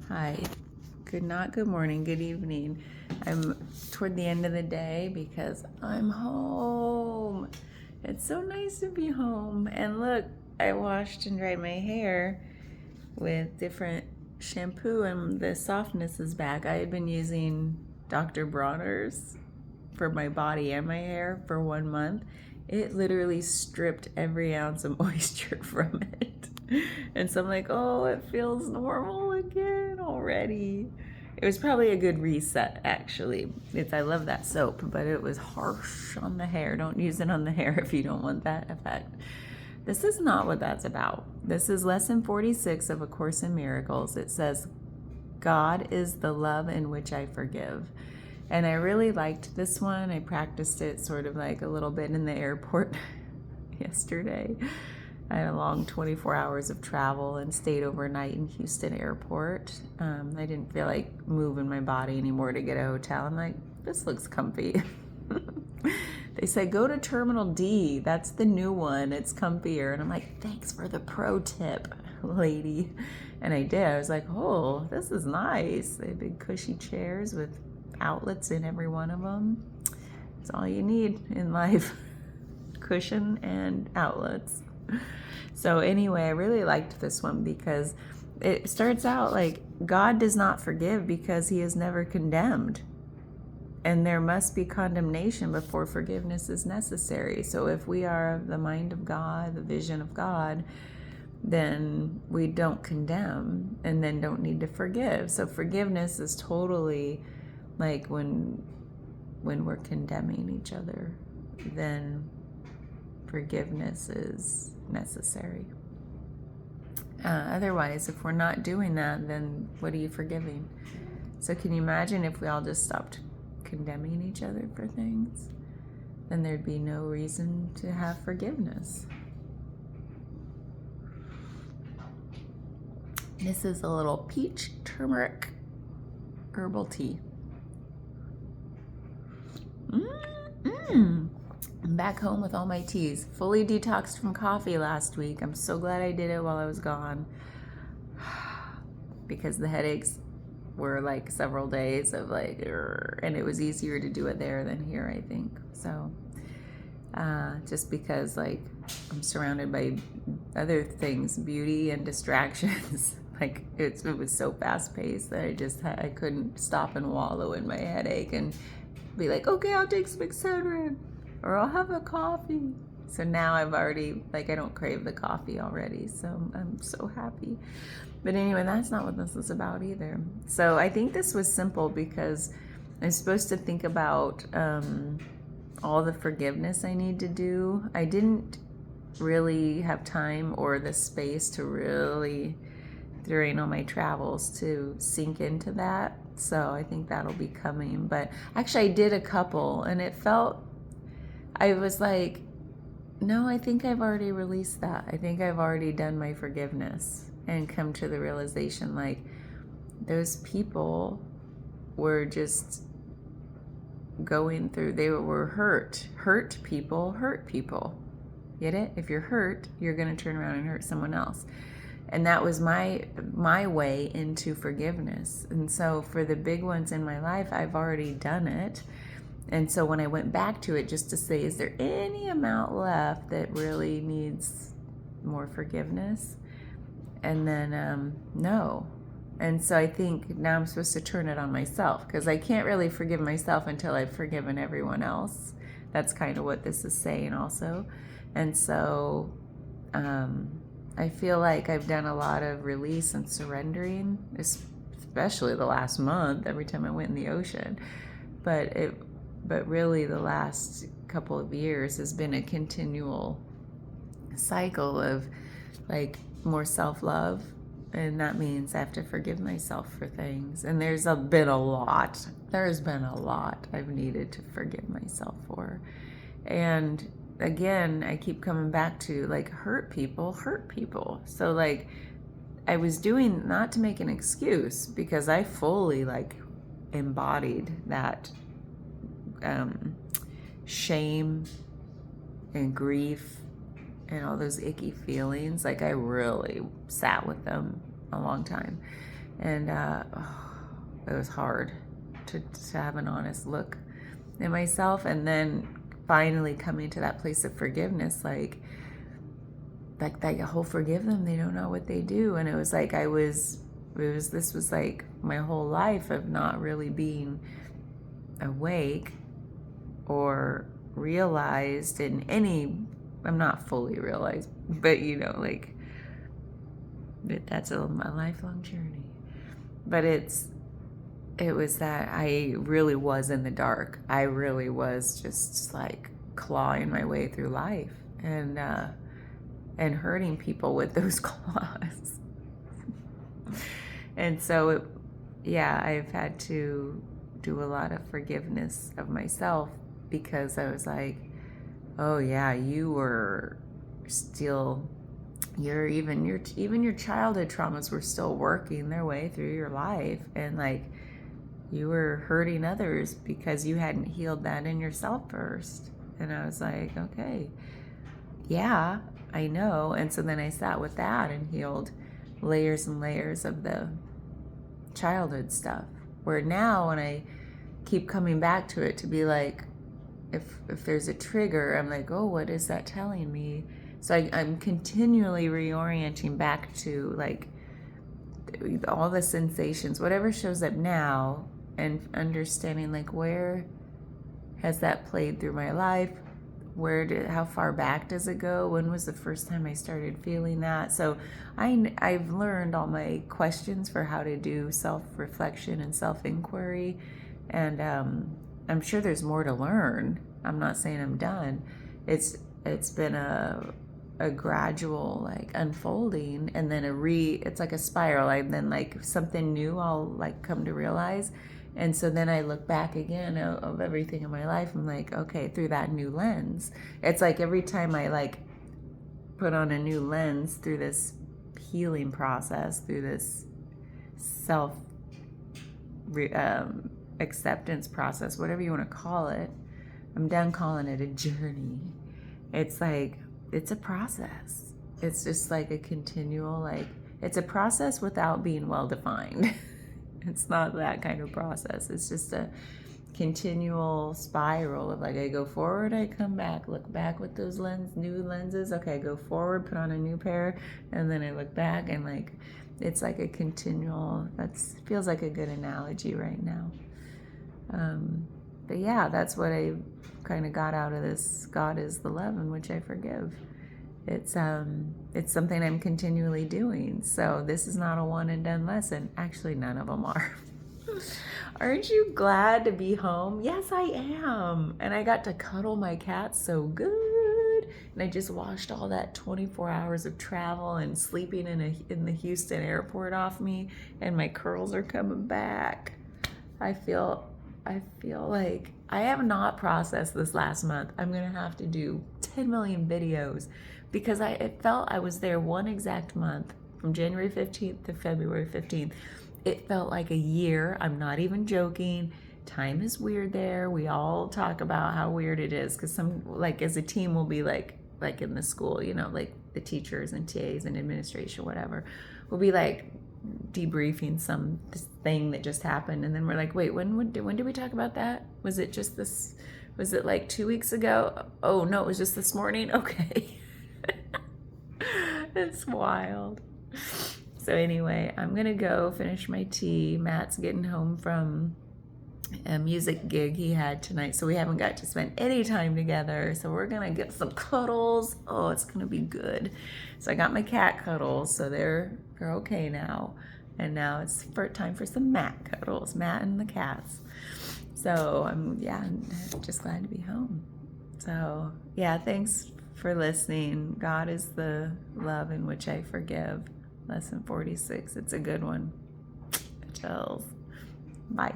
Hi. Good morning, good evening. I'm toward the end of the day because I'm home. It's so nice to be home. And look, I washed and dried my hair with different shampoo and the softness is back. I had been using Dr. Bronner's for my body and my hair for 1 month. It literally stripped every ounce of moisture from it. And so I'm like, oh, it feels normal again already. It was probably a good reset, actually. I love that soap, but it was harsh on the hair. Don't use it on the hair if you don't want that effect. This is not what that's about. This is lesson 46 of A Course in Miracles. It says, God is the love in which I forgive. And I really liked this one. I practiced it sort of like a little bit in the airport yesterday. I had a long 24 hours of travel and stayed overnight in Houston airport. I didn't feel like moving my body anymore to get a hotel. I'm like, this looks comfy. They said, go to Terminal D. That's the new one. It's comfier. And I'm like, thanks for the pro tip, lady. And I did. I was like, oh, this is nice. They have big cushy chairs with outlets in every one of them. That's all you need in life. Cushion and outlets. So anyway, I really liked this one because it starts out like God does not forgive because he is never condemned. And there must be condemnation before forgiveness is necessary. So if we are of the mind of God, the vision of God, then we don't condemn and then don't need to forgive. So forgiveness is totally like when we're condemning each other, then forgiveness is necessary. Otherwise, if we're not doing that, then what are you forgiving? So can you imagine if we all just stopped condemning each other for things? Then there'd be no reason to have forgiveness. This is a little peach turmeric herbal tea. I'm back home with all my teas. Fully detoxed from coffee last week. I'm so glad I did it while I was gone. Because the headaches were like several days of like, and it was easier to do it there than here, I think. So just because like I'm surrounded by other things, beauty and distractions. Like it was so fast paced that I couldn't stop and wallow in my headache and be like, okay, I'll take some Excedrin or I'll have a coffee. So now I've already, like, I don't crave the coffee already. So I'm so happy. But anyway, that's not what this is about either. So I think this was simple because I'm supposed to think about all the forgiveness I need to do. I didn't really have time or the space to really, during all my travels, to sink into that. So I think that'll be coming. But actually I did a couple and I was like, no, I think I've already released that. I think I've already done my forgiveness and come to the realization like those people were just going through, they were hurt people. Get it? If you're hurt, you're going to turn around and hurt someone else. And that was my way into forgiveness. And so for the big ones in my life, I've already done it. And so when I went back to it just to say, is there any amount left that really needs more forgiveness? And then no. And so I think now I'm supposed to turn it on myself because I can't really forgive myself until I've forgiven everyone else. That's kind of what this is saying also. And so I feel like I've done a lot of release and surrendering, especially the last month, every time I went in the ocean. But really the last couple of years has been a continual cycle of like more self-love. And that means I have to forgive myself for things. And there's been a lot I've needed to forgive myself for. And again, I keep coming back to like hurt people. So like I was doing, not to make an excuse, because I fully like embodied that shame and grief and all those icky feelings. Like I really sat with them a long time. And it was hard to have an honest look at myself. And then finally coming to that place of forgiveness, like that whole forgive them, they don't know what they do. And it was like this was like my whole life of not really being awake or realized in any, I'm not fully realized, but like that's a lifelong journey. But it was that I really was in the dark. I really was just like clawing my way through life and hurting people with those claws. And so I've had to do a lot of forgiveness of myself, because I was like, oh yeah, you were still, even your childhood traumas were still working their way through your life, and like you were hurting others because you hadn't healed that in yourself first. And I was like, okay, yeah, I know. And so then I sat with that and healed layers and layers of the childhood stuff, where now when I keep coming back to it, to be like, if there's a trigger, I'm like, oh, what is that telling me? So I'm continually reorienting back to like all the sensations, whatever shows up now, and understanding like, where has that played through my life? How far back does it go? When was the first time I started feeling that? So I've learned all my questions for how to do self-reflection and self-inquiry. And I'm sure there's more to learn. I'm not saying I'm done. It's been a gradual like unfolding, and then it's like a spiral. And then like something new I'll like come to realize. And so then I look back again of everything in my life. I'm like, okay, through that new lens. It's like every time I like put on a new lens through this healing process, through this self acceptance process, whatever you want to call it. I'm done calling it a journey. It's like, it's a process. It's just like a continual, like, it's a process without being well defined. It's not that kind of process. It's just a continual spiral of like, I go forward, I come back, look back with those new lenses. Okay, I go forward, put on a new pair, and then I look back, and like, it's like a continual, feels like a good analogy right now. But yeah, that's what I kind of got out of this. God is the love in which I forgive. It's something I'm continually doing. So this is not a one and done lesson. Actually, none of them are. Aren't you glad to be home? Yes, I am. And I got to cuddle my cat so good. And I just washed all that 24 hours of travel and sleeping in the Houston airport off me, and my curls are coming back. I feel like I have not processed this last month. I'm going to have to do 10 million videos, because it felt I was there one exact month, from January 15th to February 15th. It felt like a year. I'm not even joking. Time is weird there. We all talk about how weird it is, because some, like, as a team, we'll be like in the school, like the teachers and TAs and administration, whatever, we'll be like debriefing some thing that just happened, and then we're like, wait, when did we talk about that? Was it just this? Was it like 2 weeks ago? Oh no, it was just this morning. Okay. It's wild. So anyway, I'm gonna go finish my tea. Matt's getting home from a music gig he had tonight, so we haven't got to spend any time together. So we're gonna get some cuddles. Oh, it's gonna be good. So I got my cat cuddles, so they're okay now. And now it's time for some Matt cuddles, Matt and the cats. So I'm just glad to be home. So yeah, thanks for listening. God is the love in which I forgive. Lesson 46. It's a good one. Chills. Bye.